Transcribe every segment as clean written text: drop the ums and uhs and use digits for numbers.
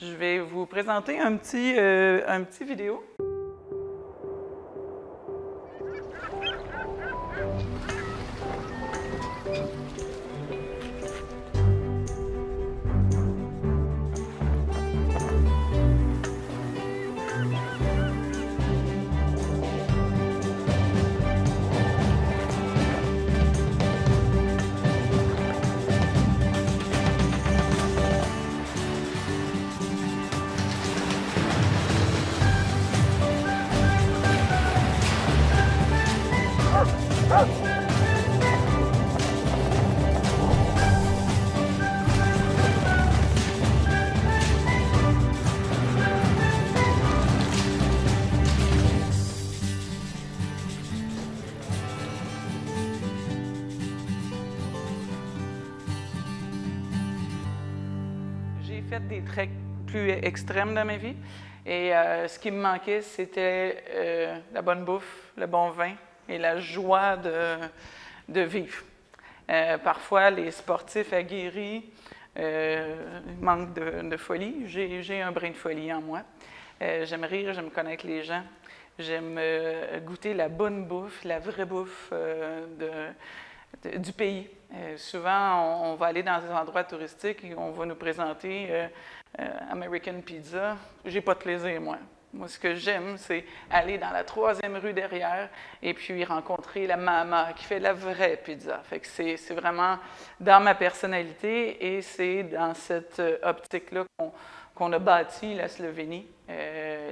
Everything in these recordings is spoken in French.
Je vais vous présenter un petit vidéo. J'ai fait des treks plus extrêmes dans ma vie et ce qui me manquait, c'était la bonne bouffe, le bon vin et la joie de vivre. Parfois, les sportifs aguerris manquent de folie. J'ai un brin de folie en moi. J'aime rire, j'aime connaître les gens. J'aime goûter la bonne bouffe, la vraie bouffe du pays. Souvent, on va aller dans des endroits touristiques et on va nous présenter American Pizza. J'ai pas de plaisir, moi. Moi, ce que j'aime, c'est aller dans la 3e rue derrière et puis rencontrer la maman qui fait la vraie pizza. Fait que c'est vraiment dans ma personnalité et c'est dans cette optique-là qu'on a bâti la Slovénie,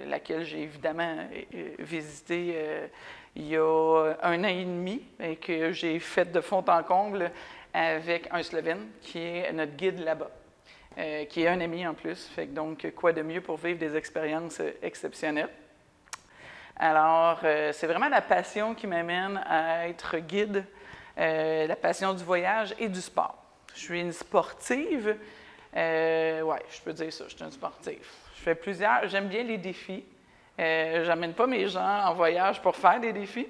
laquelle j'ai évidemment visité il y a 1 an et demi et que j'ai fait de fond en comble avec un Slovène qui est notre guide là-bas, qui est un ami en plus. Fait que donc, quoi de mieux pour vivre des expériences exceptionnelles. Alors, c'est vraiment la passion qui m'amène à être guide, la passion du voyage et du sport. Je suis une sportive. Ouais, je peux dire ça, je suis une sportive. Je fais j'aime bien les défis. J'amène pas mes gens en voyage pour faire des défis,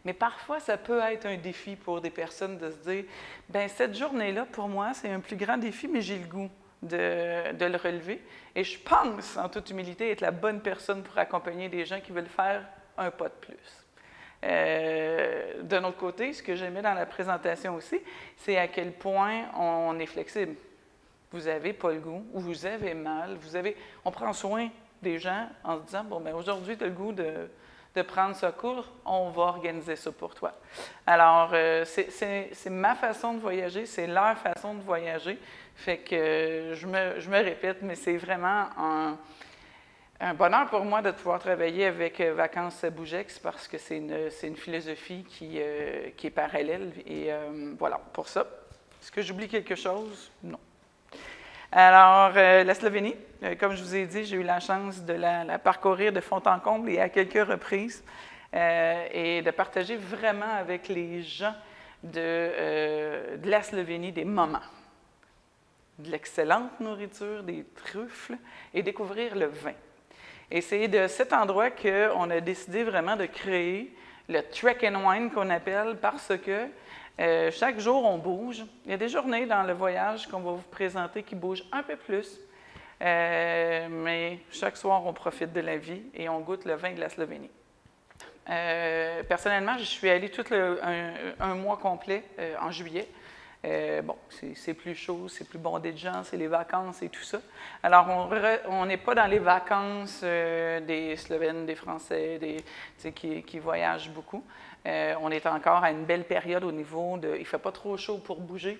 mais parfois, ça peut être un défi pour des personnes de se dire, bien, cette journée-là, pour moi, c'est un plus grand défi, mais j'ai le goût de le relever. Et je pense, en toute humilité, être la bonne personne pour accompagner des gens qui veulent faire un pas de plus. D'un autre côté, ce que j'aimais dans la présentation aussi, c'est à quel point on est flexible. Vous n'avez pas le goût, ou vous avez mal, on prend soin des gens en se disant, bon, bien, aujourd'hui, tu as le goût de prendre ce cours, on va organiser ça pour toi. Alors, c'est ma façon de voyager, c'est leur façon de voyager. Fait que je me répète, mais c'est vraiment un bonheur pour moi de pouvoir travailler avec Vacances Bougex parce que c'est une philosophie qui est parallèle. Et voilà, pour ça. Est-ce que j'oublie quelque chose? Non. Alors, la Slovénie, comme je vous ai dit, j'ai eu la chance de la parcourir de fond en comble et à quelques reprises et de partager vraiment avec les gens de la Slovénie des moments, de l'excellente nourriture, des truffes et découvrir le vin. Et c'est de cet endroit qu'on a décidé vraiment de créer le Trek and Wine qu'on appelle parce que chaque jour, on bouge. Il y a des journées dans le voyage qu'on va vous présenter qui bougent un peu plus, mais chaque soir, on profite de la vie et on goûte le vin de la Slovénie. Personnellement, je suis allée tout un mois complet en juillet. Bon, c'est plus chaud, c'est plus bondé de gens, c'est les vacances et tout ça. Alors, on n'est pas dans les vacances des Slovènes, des Français, qui voyagent beaucoup. On est encore à une belle période au niveau de... Il ne fait pas trop chaud pour bouger.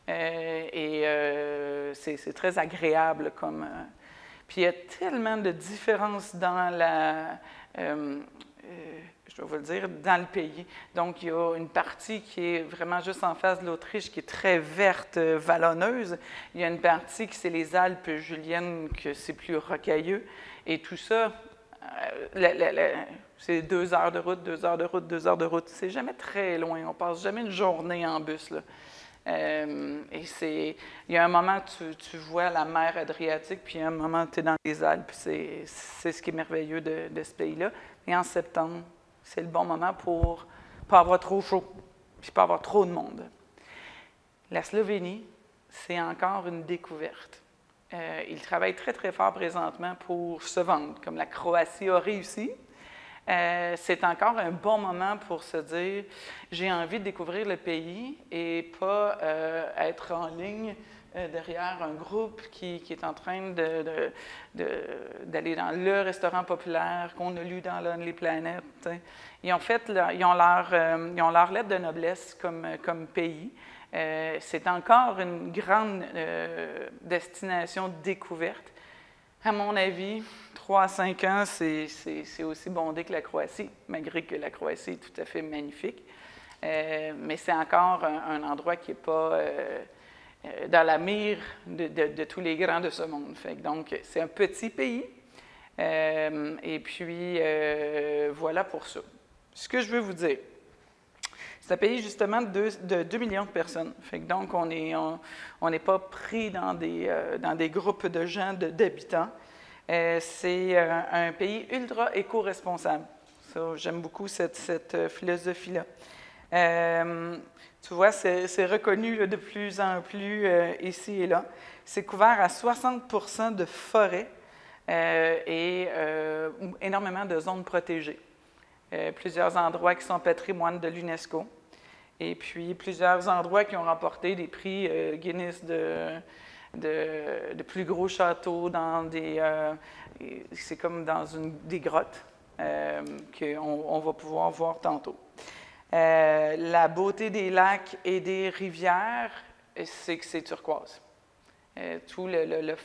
C'est très agréable comme... Puis il y a tellement de différences dans je dois vous le dire, dans le pays. Donc, il y a une partie qui est vraiment juste en face de l'Autriche, qui est très verte, vallonneuse. Il y a une partie qui c'est les Alpes juliennes, que c'est plus rocailleux. Et tout ça, c'est 2 heures de route, 2 heures de route, 2 heures de route. C'est jamais très loin. On passe jamais une journée en bus, là. Il y a un moment, tu vois la mer Adriatique, puis il y a un moment, tu es dans les Alpes. C'est ce qui est merveilleux de ce pays-là. Et en septembre, c'est le bon moment pour ne pas avoir trop chaud, puis pas avoir trop de monde. La Slovénie, c'est encore une découverte. ils travaillent très, très fort présentement pour se vendre, comme la Croatie a réussi. C'est encore un bon moment pour se dire « j'ai envie de découvrir le pays et pas être en ligne derrière un groupe qui est en train d'aller dans le restaurant populaire qu'on a lu dans Lonely Planet. » Ils ont leur lettre de noblesse comme pays. C'est encore une grande destination découverte. À mon avis, 3 à 5 ans, c'est aussi bondé que la Croatie, malgré que la Croatie est tout à fait magnifique. Mais c'est encore un endroit qui n'est pas dans la mire de tous les grands de ce monde. Donc, c'est un petit pays. Et puis, voilà pour ça. Ce que je veux vous dire, c'est un pays justement de 2 millions de personnes. Donc, on n'est pas pris dans des groupes de gens, d'habitants. C'est un pays ultra éco-responsable. J'aime beaucoup cette philosophie-là. Tu vois, c'est reconnu là, de plus en plus ici et là. C'est couvert à 60% de forêts et énormément de zones protégées. Plusieurs endroits qui sont patrimoine de l'UNESCO. Et puis, plusieurs endroits qui ont remporté des prix Guinness de plus gros châteaux dans c'est comme dans des grottes qu'on va pouvoir voir tantôt. La beauté des lacs et des rivières, c'est que c'est turquoise. Tout le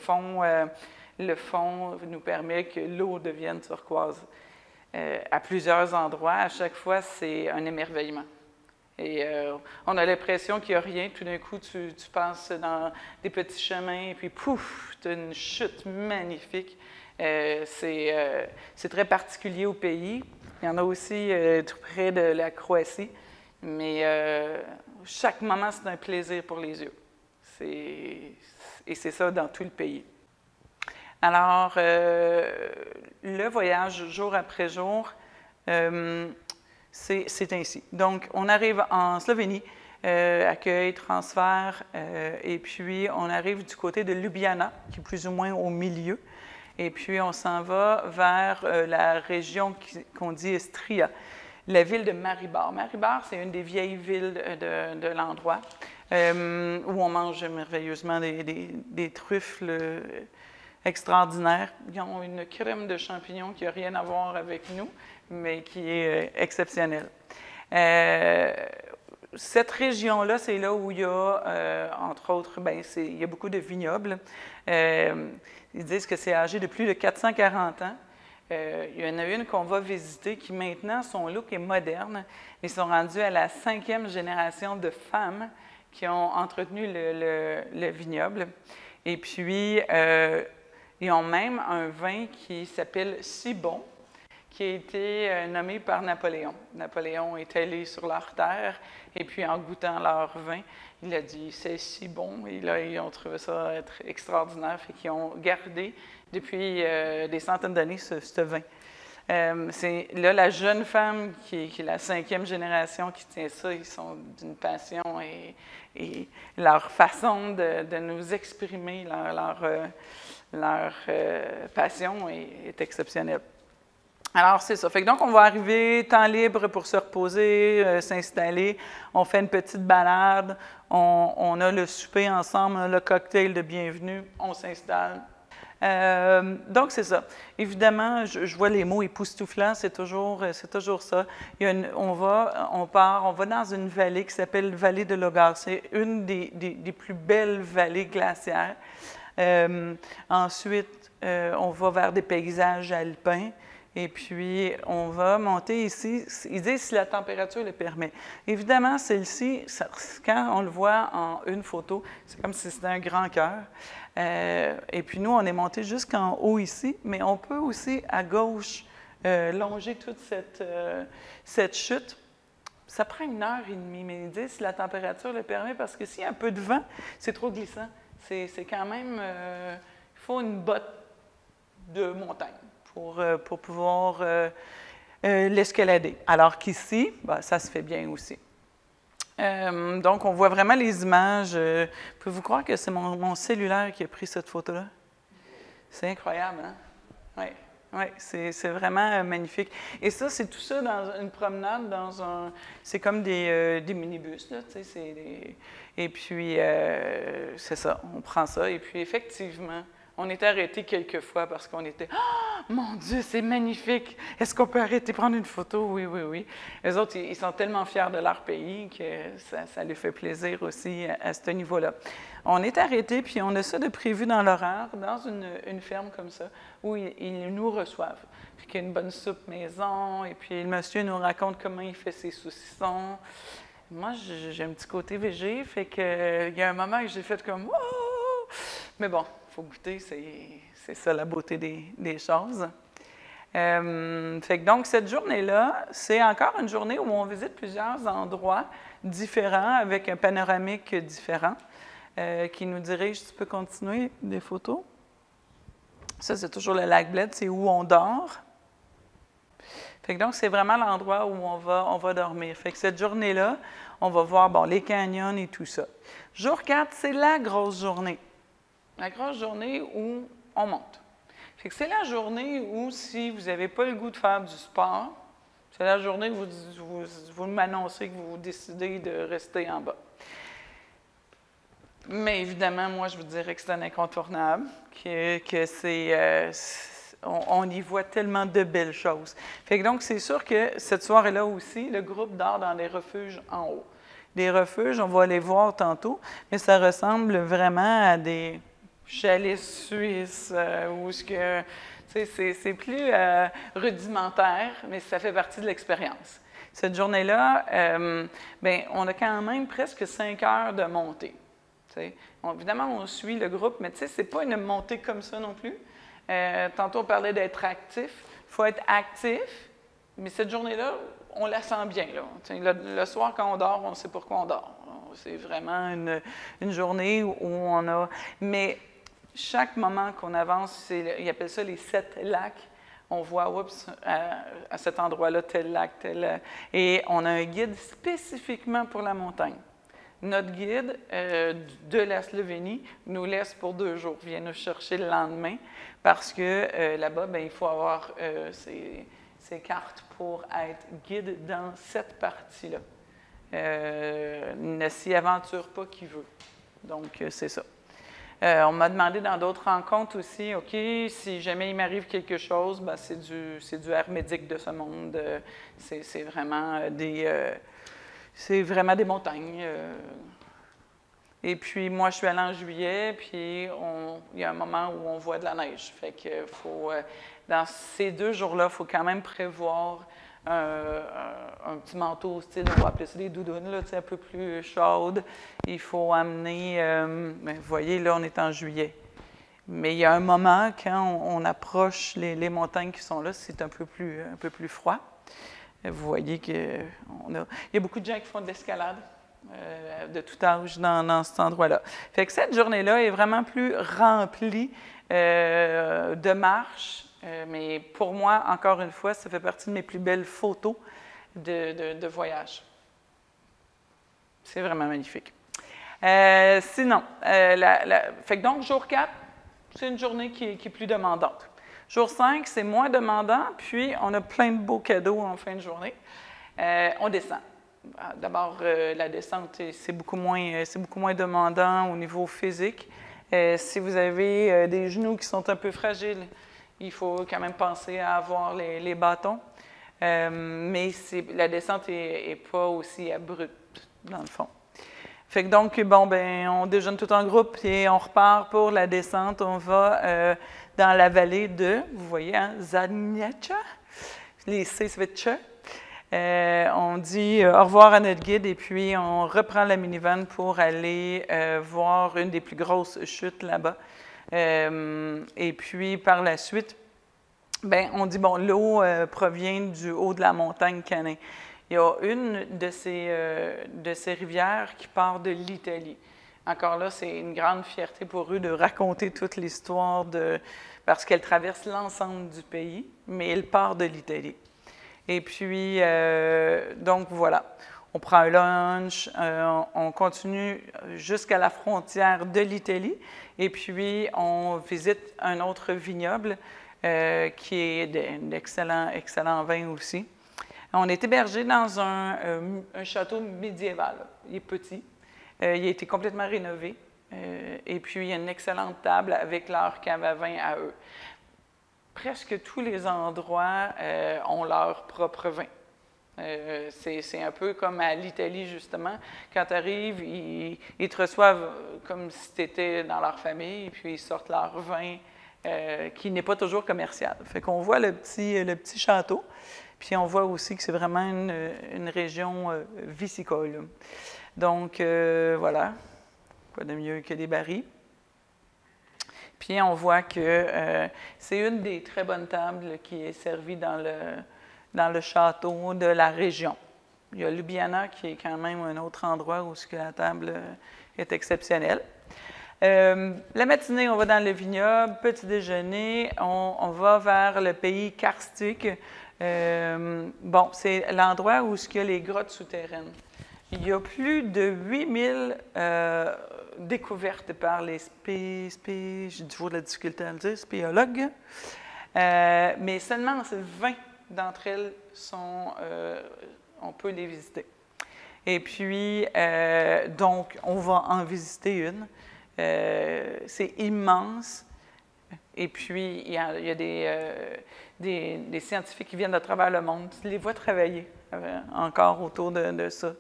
fond nous permet que l'eau devienne turquoise. À plusieurs endroits, à chaque fois, c'est un émerveillement. Et on a l'impression qu'il n'y a rien. Tout d'un coup, tu passes dans des petits chemins, et puis pouf, tu as une chute magnifique. C'est très particulier au pays. Il y en a aussi tout près de la Croatie. Mais chaque moment, c'est un plaisir pour les yeux. Et c'est ça dans tout le pays. Alors, le voyage jour après jour, c'est ainsi. Donc, on arrive en Slovénie, accueil, transfert, et puis on arrive du côté de Ljubljana, qui est plus ou moins au milieu. Et puis, on s'en va vers la région qu'on dit Istria, la ville de Maribor. Maribor, c'est une des vieilles villes de l'endroit, où on mange merveilleusement des truffes extraordinaires. Ils ont une crème de champignons qui n'a rien à voir avec nous, mais qui est exceptionnelle. Cette région-là, c'est là où il y a, entre autres, il y a beaucoup de vignobles. Ils disent que c'est âgé de plus de 440 ans. Il y en a une qu'on va visiter qui, maintenant, son look est moderne. Ils sont rendus à la 5e génération de femmes qui ont entretenu le vignoble. Et puis, ils ont même un vin qui s'appelle Sibon, qui a été nommé par Napoléon. Napoléon est allé sur leur terre, et puis en goûtant leur vin, il a dit « c'est si bon », et là, ils ont trouvé ça être extraordinaire, fait qu'ils ont gardé depuis des centaines d'années ce vin. C'est là la jeune femme qui est la 5e génération qui tient ça, ils sont d'une passion et leur façon de nous exprimer leur passion est exceptionnelle. Alors, c'est ça. Fait que donc, on va arriver, temps libre pour se reposer, s'installer. On fait une petite balade. On a le souper ensemble, le cocktail de bienvenue. On s'installe. Donc, c'est ça. Évidemment, je vois les mots époustouflants, c'est toujours ça. On va dans une vallée qui s'appelle Vallée de Logar. C'est une des plus belles vallées glaciaires. Ensuite, on va vers des paysages alpins. Et puis, on va monter ici. Ils disent si la température le permet. Évidemment, celle-ci, quand on le voit en une photo, c'est comme si c'était un grand cœur. Et puis, nous, on est monté jusqu'en haut ici, mais on peut aussi, à gauche, longer toute cette chute. Ça prend 1h30, mais ils disent si la température le permet, parce que s'il y a un peu de vent, c'est trop glissant. C'est quand même... il faut une botte de montagne pour pouvoir l'escalader. Alors qu'ici, ça se fait bien aussi. Donc, on voit vraiment les images. Pouvez-vous croire que c'est mon cellulaire qui a pris cette photo-là? C'est incroyable, hein? Oui, oui, c'est vraiment magnifique. Et ça, c'est tout ça dans une promenade, c'est comme des minibus, là, tu sais, et puis, c'est ça, on prend ça, et puis effectivement, on était arrêtés quelques fois parce qu'on était « Ah, mon Dieu, c'est magnifique! Est-ce qu'on peut arrêter prendre une photo? » Oui, oui, oui. Les autres, ils sont tellement fiers de leur pays que ça les fait plaisir aussi à ce niveau-là. On est arrêtés, puis on a ça de prévu dans l'horaire, dans une ferme comme ça, où ils nous reçoivent. Puis qu'il y a une bonne soupe maison, et puis le monsieur nous raconte comment il fait ses saucissons. Moi, j'ai un petit côté végé, fait que il y a un moment que j'ai fait comme « Wow! » Mais bon, il faut goûter, c'est ça la beauté des choses. Fait que donc, cette journée-là, c'est encore une journée où on visite plusieurs endroits différents, avec un panoramique différent, qui nous dirige. Tu peux continuer des photos? Ça, c'est toujours le lac Bled, c'est où on dort. Fait que donc, c'est vraiment l'endroit où on va dormir. Fait que cette journée-là, on va voir, bon, les canyons et tout ça. Jour 4, c'est la grosse journée. La grosse journée où on monte. Fait que c'est la journée où, si vous n'avez pas le goût de faire du sport, c'est la journée où vous m'annoncez que vous décidez de rester en bas. Mais évidemment, moi, je vous dirais que c'est un incontournable, que c'est... on y voit tellement de belles choses. Fait que donc, c'est sûr que cette soirée-là aussi, le groupe dort dans des refuges en haut. Des refuges, on va les voir tantôt, mais ça ressemble vraiment à des chalets suisses où c'est plus rudimentaire, mais ça fait partie de l'expérience. Cette journée-là, on a quand même presque 5 heures de montée. Évidemment, on suit le groupe, mais ce n'est pas une montée comme ça non plus. Tantôt, on parlait d'être actif. Il faut être actif, mais cette journée-là, on la sent bien. Là. Le soir, quand on dort, on sait pourquoi on dort. C'est vraiment une journée où on a... Mais chaque moment qu'on avance, ils appellent ça les 7 lacs. On voit, oups, à cet endroit-là, tel lac, tel... Et on a un guide spécifiquement pour la montagne. Notre guide de la Slovénie nous laisse pour 2 jours, vient nous chercher le lendemain, parce que là-bas, il faut avoir ses cartes pour être guide dans cette partie-là. Ne s'y aventure pas qui veut. Donc, c'est ça. On m'a demandé dans d'autres rencontres aussi, OK, si jamais il m'arrive quelque chose, c'est du hermétique de ce monde. C'est vraiment c'est vraiment des montagnes. Et puis, moi, je suis allée en juillet, puis il y a un moment où on voit de la neige. Fait que dans ces 2 jours-là, il faut quand même prévoir un petit manteau, on va appeler ça des doudounes, là, un peu plus chaudes. Il faut amener, vous voyez, là, on est en juillet. Mais il y a un moment, quand on approche les montagnes qui sont là, c'est un peu plus froid. Vous voyez qu'il y a beaucoup de gens qui font de l'escalade de tout âge dans cet endroit-là. Fait que cette journée-là est vraiment plus remplie de marches, mais pour moi, encore une fois, ça fait partie de mes plus belles photos de voyage. C'est vraiment magnifique. Sinon, fait que donc, jour 4, c'est une journée qui est plus demandante. Jour 5, c'est moins demandant, puis on a plein de beaux cadeaux en fin de journée. On descend. D'abord, la descente, c'est beaucoup moins demandant au niveau physique. Si vous avez des genoux qui sont un peu fragiles, il faut quand même penser à avoir les bâtons. Mais la descente n'est pas aussi abrupte, dans le fond. Fait que donc, on déjeune tout en groupe et on repart pour la descente. On va dans la vallée de, vous voyez, Zadniacha. Les C, ça va être Tcha. On dit au revoir à notre guide et puis on reprend la minivan pour aller voir une des plus grosses chutes là-bas. Et puis, par la suite, on dit, l'eau provient du haut de la montagne Canin. Il y a une de ces rivières qui part de l'Italie. Encore là, c'est une grande fierté pour eux de raconter toute l'histoire parce qu'elle traverse l'ensemble du pays, mais elle part de l'Italie. Et puis, donc voilà, on prend un lunch, on continue jusqu'à la frontière de l'Italie et puis on visite un autre vignoble qui est d'excellent vin aussi. On est hébergé dans un château médiéval. Il est petit. Il a été complètement rénové. Et puis, il y a une excellente table avec leur cave à vin à eux. Presque tous les endroits ont leur propre vin. C'est un peu comme à l'Italie, justement. Quand tu arrives, ils te reçoivent comme si tu étais dans leur famille, et puis ils sortent leur vin qui n'est pas toujours commercial. Fait qu'on voit le petit château, puis on voit aussi que c'est vraiment une région viticole. Donc, voilà, quoi de mieux que des barils. Puis on voit que c'est une des très bonnes tables qui est servie dans le château de la région. Il y a Lubiana qui est quand même un autre endroit où la table est exceptionnelle. La matinée, on va dans le vignoble. Petit déjeuner, on va vers le pays karstique. Bon, c'est l'endroit où il y a les grottes souterraines. Il y a plus de 8000 découvertes par les j'ai toujours de la difficulté à le dire, spéologues, mais seulement 20 d'entre elles on peut les visiter. Et puis, donc, on va en visiter une. C'est immense. Et puis, il y a des scientifiques qui viennent de travers le monde. Tu les vois travailler encore autour de ça.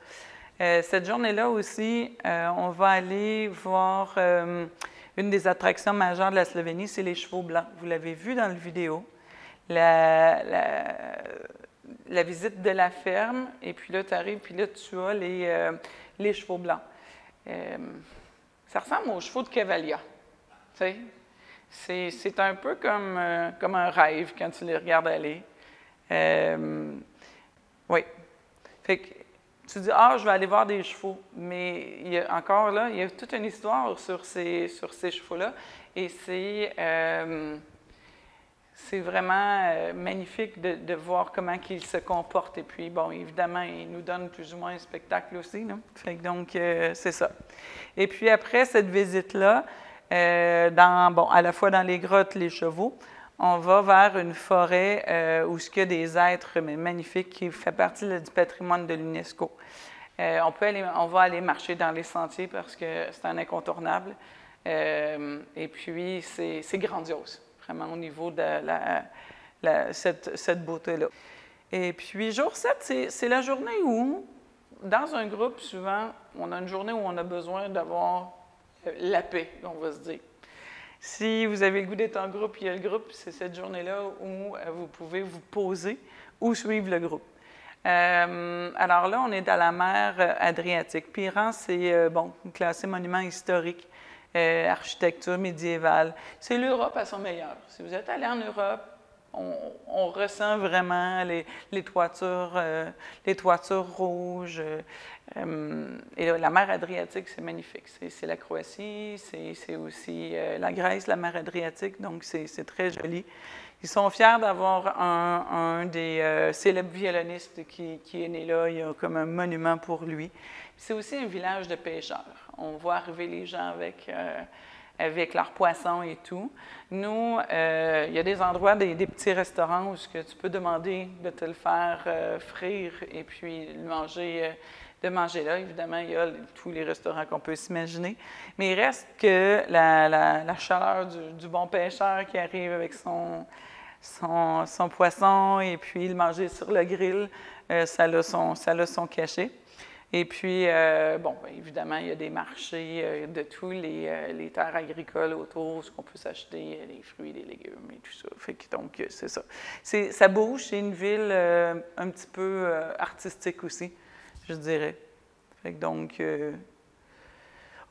Cette journée-là aussi, on va aller voir une des attractions majeures de la Slovénie, c'est les chevaux blancs. Vous l'avez vu dans la vidéo. La visite de la ferme, et puis là, tu arrives, puis là, tu as les chevaux blancs. Ça ressemble aux chevaux de Cavalia. Tu sais? C'est un peu comme un rêve quand tu les regardes aller. Oui. Fait que tu dis, je vais aller voir des chevaux. Mais il y a toute une histoire sur ces chevaux-là. Et c'est vraiment magnifique de voir comment ils se comportent. Et puis, bon, évidemment, ils nous donnent plus ou moins un spectacle aussi. Là. Fait que donc, c'est ça. Et puis, après cette visite-là, à la fois dans les grottes, les chevaux, on va vers une forêt où il y a des êtres magnifiques qui fait partie du patrimoine de l'UNESCO. On va aller marcher dans les sentiers parce que c'est un incontournable. Et puis, c'est grandiose, vraiment, au niveau de cette beauté-là. Et puis, jour 7, c'est la journée où, dans un groupe, souvent, on a une journée où on a besoin d'avoir la paix, on va se dire. Si vous avez le goût d'être en groupe, il y a le groupe, c'est cette journée-là où vous pouvez vous poser ou suivre le groupe. Alors là, on est dans la mer Adriatique. Piran, c'est classé monument historique, architecture médiévale. C'est l'Europe à son meilleur. Si vous êtes allé en Europe, on ressent vraiment les toitures rouges. Et la mer Adriatique, c'est magnifique. C'est la Croatie, c'est aussi la Grèce, la mer Adriatique, donc c'est très joli. Ils sont fiers d'avoir un des célèbres violonistes qui est né là. Il y a comme un monument pour lui. C'est aussi un village de pêcheurs. On voit arriver les gens avec leurs poissons et tout. Nous, il y a des endroits, des petits restaurants où tu peux demander de te le faire frire et puis de manger là. Évidemment, il y a tous les restaurants qu'on peut s'imaginer. Mais il reste que la chaleur du bon pêcheur qui arrive avec son poisson et puis le manger sur le grill, ça a son cachet. Et puis, évidemment, il y a des marchés de tous les terres agricoles autour où on peut s'acheter des fruits, des légumes et tout ça. Fait que, donc, c'est ça. Ça bouge, c'est une ville un petit peu artistique aussi, je dirais. Fait que donc,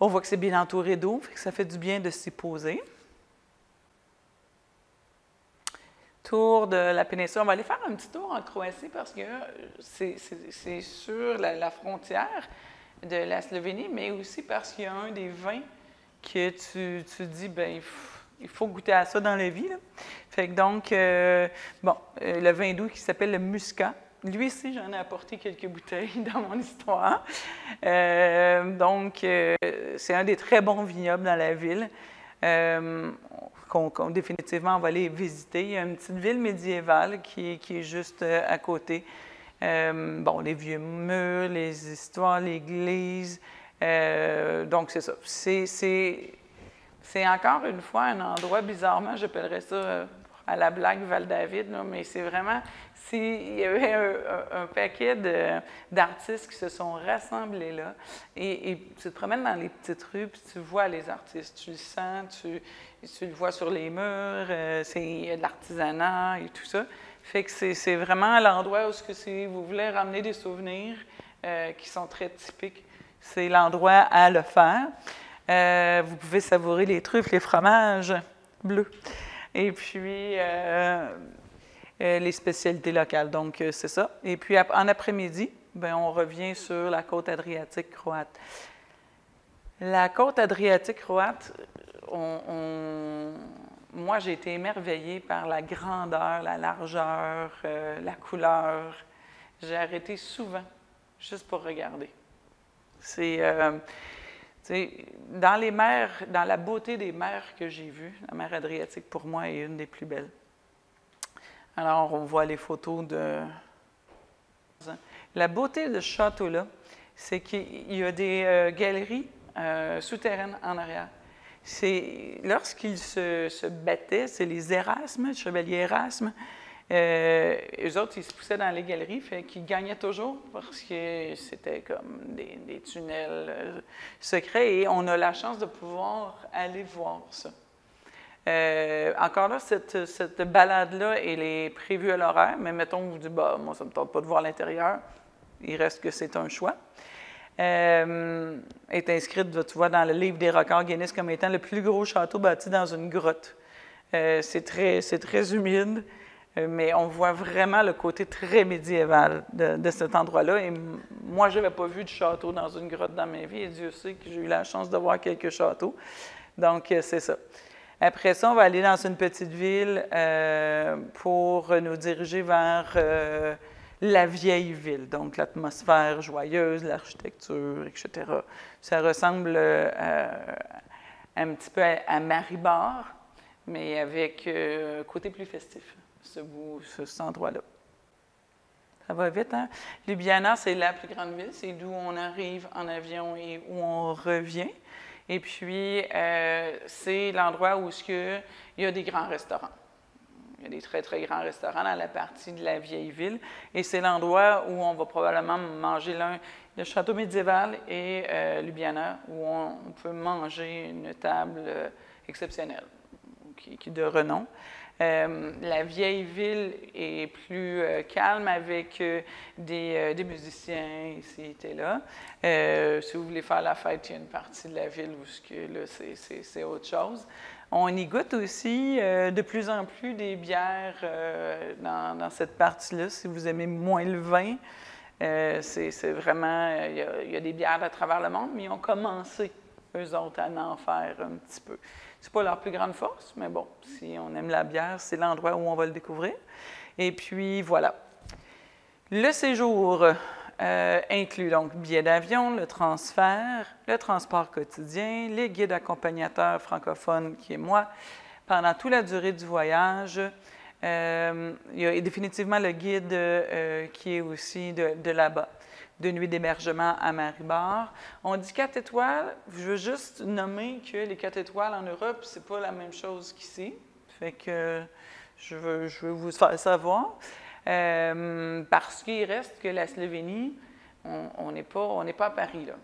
on voit que c'est bien entouré d'eau, fait que ça fait du bien de s'y poser. Tour de la péninsule. On va aller faire un petit tour en Croatie parce que c'est sur la frontière de la Slovénie, mais aussi parce qu'il y a un des vins que tu dis, il faut goûter à ça dans la vie. Là. Fait que donc, le vin doux qui s'appelle le Muscat. lui aussi, j'en ai apporté quelques bouteilles dans mon histoire. C'est un des très bons vignobles dans la ville. Définitivement, on va aller visiter. Il y a une petite ville médiévale qui est juste à côté. Les vieux murs, les histoires, l'église. Donc, c'est ça. C'est encore une fois un endroit, bizarrement, j'appellerais ça à la blague Val-David, là, mais c'est vraiment, il y avait un paquet d'artistes qui se sont rassemblés là. Et tu te promènes dans les petites rues, puis tu vois les artistes, tu le sens, tu le vois sur les murs, il y a de l'artisanat et tout ça. Fait que c'est vraiment l'endroit où, si vous voulez ramener des souvenirs qui sont très typiques, c'est l'endroit à le faire. Vous pouvez savourer les truffes, les fromages bleus. Et puis, les spécialités locales. Donc, c'est ça. Et puis, en après-midi, on revient sur la côte adriatique croate. La côte adriatique croate, moi, j'ai été émerveillée par la grandeur, la largeur, la couleur. J'ai arrêté souvent, juste pour regarder. Dans les mers, dans la beauté des mers que j'ai vues, la mer Adriatique, pour moi, est une des plus belles. Alors, on voit les photos de... La beauté de ce château-là, c'est qu'il y a des galeries souterraines en arrière. Lorsqu'ils se battaient, c'est les Érasmes, les chevaliers Érasmes, eux autres, ils se poussaient dans les galeries, fait qu'ils gagnaient toujours parce que c'était comme des tunnels secrets et on a la chance de pouvoir aller voir ça. Encore là, cette balade-là, elle est prévue à l'horaire, mais mettons, vous dites, moi, ça ne me tente pas de voir l'intérieur, il reste que c'est un choix. Est inscrite, tu vois, dans le livre des records Guinness comme étant le plus gros château bâti dans une grotte. C'est très humide. Mais on voit vraiment le côté très médiéval de cet endroit-là. Et moi, je n'avais pas vu de château dans une grotte dans ma vie, et Dieu sait que j'ai eu la chance de voir quelques châteaux. Donc, c'est ça. Après ça, on va aller dans une petite ville pour nous diriger vers la vieille ville. Donc, l'atmosphère joyeuse, l'architecture, etc. Ça ressemble un petit peu à Maribor, mais avec un côté plus festif. Cet endroit-là. Ça va vite, hein? Ljubljana, c'est la plus grande ville, c'est d'où on arrive en avion et où on revient. Et puis, c'est l'endroit où il y a des grands restaurants. Il y a des très, très grands restaurants dans la partie de la vieille ville. Et c'est l'endroit où on va probablement manger le château médiéval et Ljubljana, où on peut manger une table exceptionnelle, qui est de renom. La vieille ville est plus calme avec des musiciens ici et là. Si vous voulez faire la fête, il y a une partie de la ville où là, c'est autre chose. On y goûte aussi de plus en plus des bières dans cette partie-là. Si vous aimez moins le vin, c'est vraiment... Il y a des bières à travers le monde, mais ils ont commencé, eux autres, à en faire un petit peu. C'est pas leur plus grande force, mais bon, si on aime la bière, c'est l'endroit où on va le découvrir. Et puis, voilà. Le séjour inclut donc billet d'avion, le transfert, le transport quotidien, les guides accompagnateurs francophones, qui est moi, pendant toute la durée du voyage. Il y a définitivement le guide qui est aussi de là-bas. De nuit d'hébergement à Maribor. On dit 4 étoiles. Je veux juste nommer que les 4 étoiles en Europe, c'est pas la même chose qu'ici. Fait que je veux vous faire savoir. Parce qu'il reste que la Slovénie, on n'est pas à Paris, là.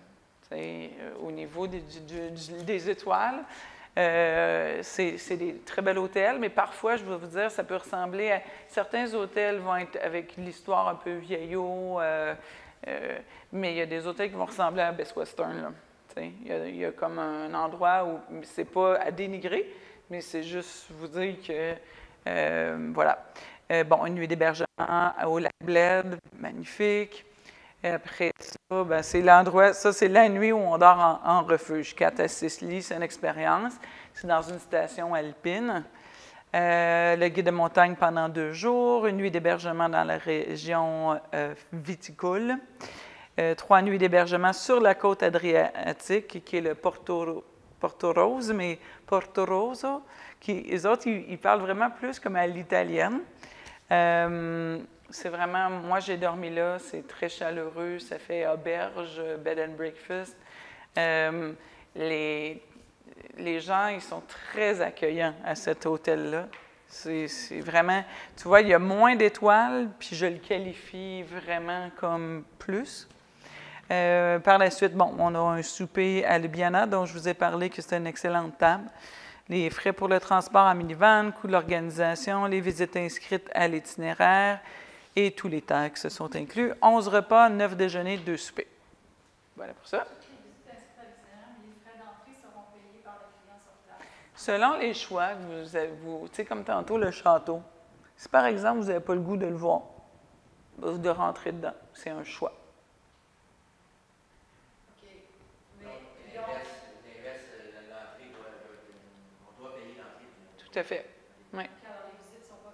Au niveau des étoiles, c'est des très bels hôtels, mais parfois, je vais vous dire, ça peut ressembler à... Certains hôtels vont être avec l'histoire un peu vieillot, mais il y a des hôtels qui vont ressembler à Best Western. Là. Il y a comme un endroit où c'est pas à dénigrer, mais c'est juste vous dire que, voilà. Une nuit d'hébergement au lac Bled, magnifique. Et après ça, c'est l'endroit, ça c'est la nuit où on dort en refuge. 4 à 6 lits, c'est une expérience. C'est dans une station alpine. Le guide de montagne pendant 2 jours, une nuit d'hébergement dans la région viticole, 3 nuits d'hébergement sur la côte adriatique, qui est le Porto Rosso, les autres, ils parlent vraiment plus comme à l'italienne. C'est vraiment, moi j'ai dormi là, c'est très chaleureux, ça fait auberge, bed and breakfast. Les gens, ils sont très accueillants à cet hôtel-là. C'est vraiment, tu vois, il y a moins d'étoiles, puis je le qualifie vraiment comme plus. Par la suite, bon, on a un souper à Lubiana, dont je vous ai parlé que c'était une excellente table. Les frais pour le transport en minivan, coût de l'organisation, les visites inscrites à l'itinéraire et tous les taxes sont inclus. 11 repas, 9 déjeuners, 2 soupers. Voilà pour ça. Selon les choix que vous avez, tu sais, comme tantôt, le château. Si par exemple, vous n'avez pas le goût de le voir, de rentrer dedans, c'est un choix. OK. Mais l'inverse, on doit payer l'entrée. Tout à fait. Oui. Alors, les visites ne sont pas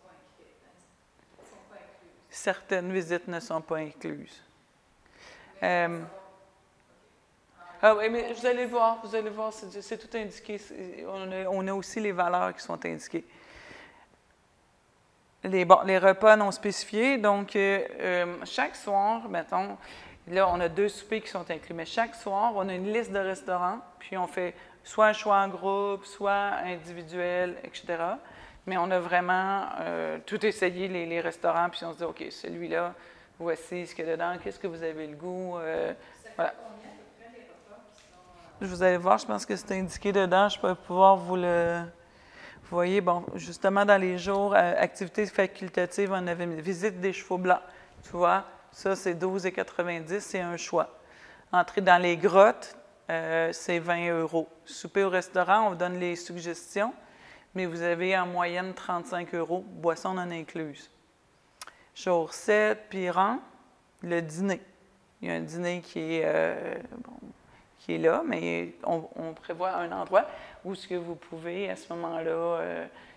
incluses. Certaines visites ne sont pas incluses. Ah oui, mais vous allez voir, c'est tout indiqué. On a aussi les valeurs qui sont indiquées. Les repas non spécifiés, donc chaque soir, mettons, là, on a 2 soupers qui sont inclus, mais chaque soir, on a une liste de restaurants, puis on fait soit un choix en groupe, soit individuel, etc. Mais on a vraiment tout essayé, les restaurants, puis on se dit, OK, celui-là, voici ce qu'il y a dedans, qu'est-ce que vous avez le goût, voilà. Vous allez voir, je pense que c'est indiqué dedans. Je peux pouvoir vous le... Vous voyez, bon, justement, dans les jours, activités facultatives, on avait une visite des chevaux blancs. Tu vois, ça, c'est 12,90 $, c'est un choix. Entrer dans les grottes, c'est 20 €. Souper au restaurant, on vous donne les suggestions, mais vous avez en moyenne 35 €, boissons non incluses. Jour 7, Piran, le dîner. Il y a un dîner qui est... qui est là, mais on prévoit un endroit où ce que vous pouvez, à ce moment-là,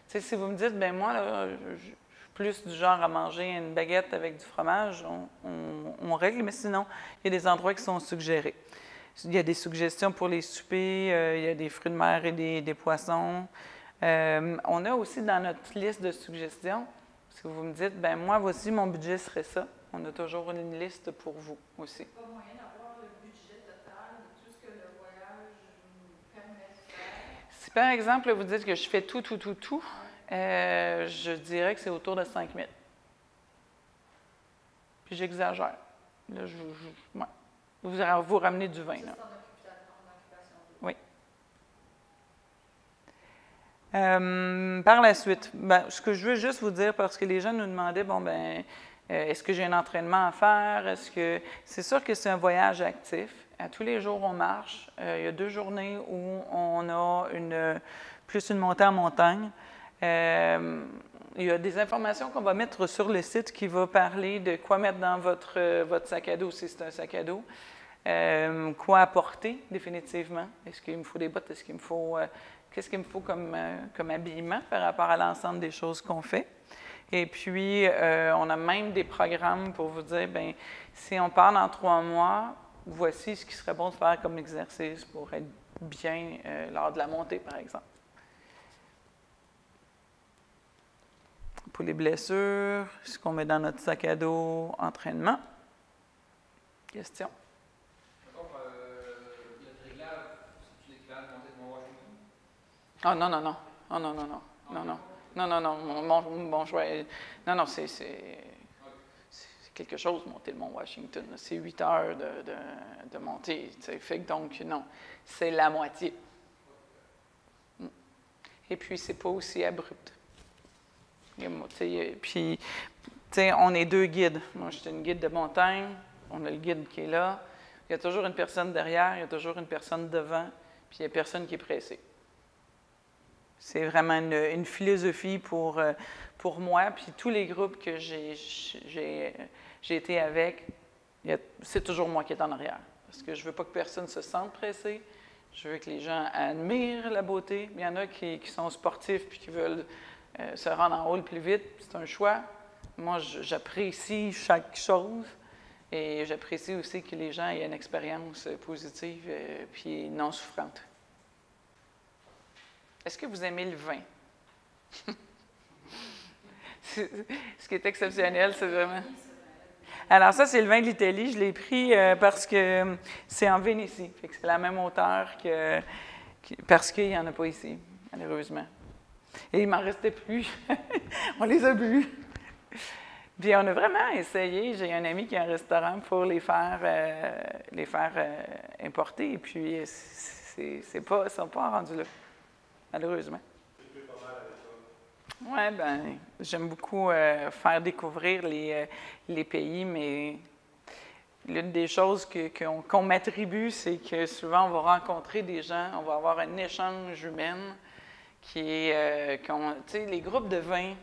tu sais, si vous me dites, ben moi, là, je suis plus du genre à manger une baguette avec du fromage, on règle, mais sinon, il y a des endroits qui sont suggérés. Il y a des suggestions pour les soupers, il y a des fruits de mer et des poissons. On a aussi dans notre liste de suggestions, si vous me dites, ben moi, voici, mon budget serait ça, on a toujours une liste pour vous aussi. Pas moyen d'avoir le budget total de tout ce que le voyage nous permet de faire. Si par exemple, vous dites que je fais tout, je dirais que c'est autour de 5 000. Puis j'exagère. Là, ouais. Vous ramenez du vin. Là. Oui. Par la suite, ben, ce que je veux juste vous dire, parce que les gens nous demandaient, bon, ben, est-ce que j'ai un entraînement à faire? Est-ce que c'est sûr que c'est un voyage actif. À tous les jours, on marche. Il y a 2 journées où on a plus une montée en montagne. Il y a des informations qu'on va mettre sur le site qui va parler de quoi mettre dans votre sac à dos, si c'est un sac à dos. Quoi apporter, définitivement. Est-ce qu'il me faut des bottes? Est-ce qu'il me faut... qu'est-ce qu'il me faut comme habillement par rapport à l'ensemble des choses qu'on fait? Et puis, on a même des programmes pour vous dire, bien, si on part dans 3 mois, voici ce qui serait bon de faire comme exercice pour être bien lors de la montée, par exemple. Pour les blessures, ce qu'on met dans notre sac à dos, entraînement. Question? Le réglage, c'est-tu l'équivalent de monter de Mont-Washington? Ah non, non, non. Oh, non, non, non. Non, non. Non, non, non. Mon choix. Non, non, c'est quelque chose, monter le Mont-Washington. C'est 8 heures de montée. Fait que donc, non, c'est la moitié. Et puis, c'est pas aussi abrupt. Puis, on est 2 guides. Moi, je suis une guide de montagne. On a le guide qui est là. Il y a toujours une personne derrière, il y a toujours une personne devant, puis il n'y a personne qui est pressé. C'est vraiment une philosophie pour moi. Puis tous les groupes que j'ai été avec, c'est toujours moi qui est en arrière. Parce que je ne veux pas que personne se sente pressé. Je veux que les gens admirent la beauté. Il y en a qui sont sportifs puis qui veulent se rendre en haut le plus vite. C'est un choix. Moi, j'apprécie chaque chose et j'apprécie aussi que les gens aient une expérience positive puis non souffrante. Est-ce que vous aimez le vin? Ce qui est exceptionnel, c'est vraiment... Alors ça, c'est le vin de l'Italie. Je l'ai pris parce que c'est en Vénétie. Fait que c'est la même hauteur parce qu'il n'y en a pas ici, malheureusement. Et il m'en restait plus. On les a bu. Puis on a vraiment essayé. J'ai un ami qui a un restaurant pour les faire importer. Et puis, ils ne sont pas rendus là, malheureusement. Oui, bien, j'aime beaucoup faire découvrir les pays, mais l'une des choses qu'on m'attribue, c'est que souvent, on va rencontrer des gens, on va avoir un échange humain qui est... tu sais, les groupes de vin,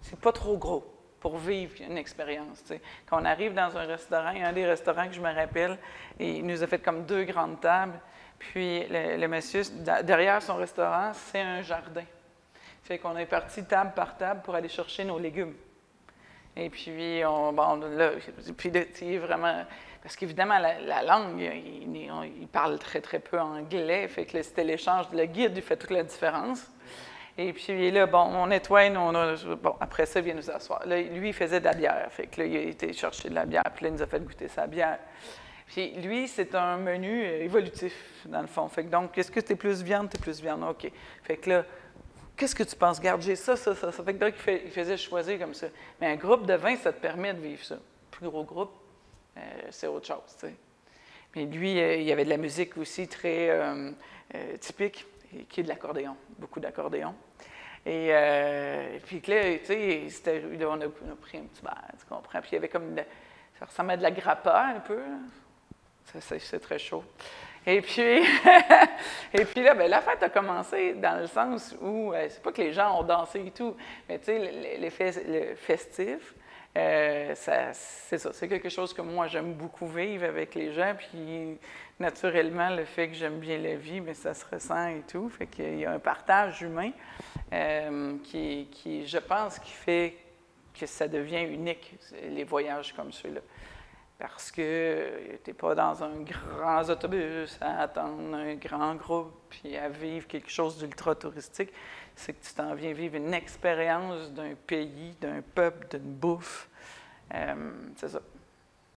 c'est pas trop gros pour vivre une expérience. Tu sais. Quand on arrive dans un restaurant, il y a un des restaurants que je me rappelle, et il nous a fait comme 2 grandes tables, puis le monsieur, derrière son restaurant, c'est un jardin. Fait qu'on est parti table par table pour aller chercher nos légumes. Et puis, puis vraiment... Parce qu'évidemment, la langue, il parle très, très peu anglais. Fait que c'était l'échange. Le guide, il fait toute la différence. Et puis là, bon, on nettoie, bon, après ça, il vient nous asseoir. Là, lui, il faisait de la bière. Fait que là, il a été chercher de la bière. Puis là, il nous a fait goûter sa bière. Puis lui, c'est un menu évolutif, dans le fond. Fait que donc, est-ce que t'es plus viande? T'es plus viande. OK. Fait que là, qu'est-ce que tu penses? Garde, j'ai ça. Ça fait que donc, il faisait choisir comme ça. Mais un groupe de 20, ça te permet de vivre ça. Plus gros groupe, c'est autre chose, tu sais. Mais lui, il y avait de la musique aussi très typique, qui est de l'accordéon, beaucoup d'accordéon. Et puis là, tu sais, on a pris un petit verre, tu comprends? Puis il y avait comme, ça ressemblait à de la grappa un peu, là. C'est très chaud. Et puis là, bien, la fête a commencé dans le sens où, c'est pas que les gens ont dansé et tout, mais tu sais, le festif, c'est ça, c'est quelque chose que moi, j'aime beaucoup vivre avec les gens, puis naturellement, le fait que j'aime bien la vie, mais ça se ressent et tout, fait qu'il y a un partage humain qui, je pense, qui fait que ça devient unique, les voyages comme ceux-là. Parce que tu n'es pas dans un grand autobus à attendre un grand groupe puis à vivre quelque chose d'ultra touristique. C'est que tu t'en viens vivre une expérience d'un pays, d'un peuple, d'une bouffe. C'est ça.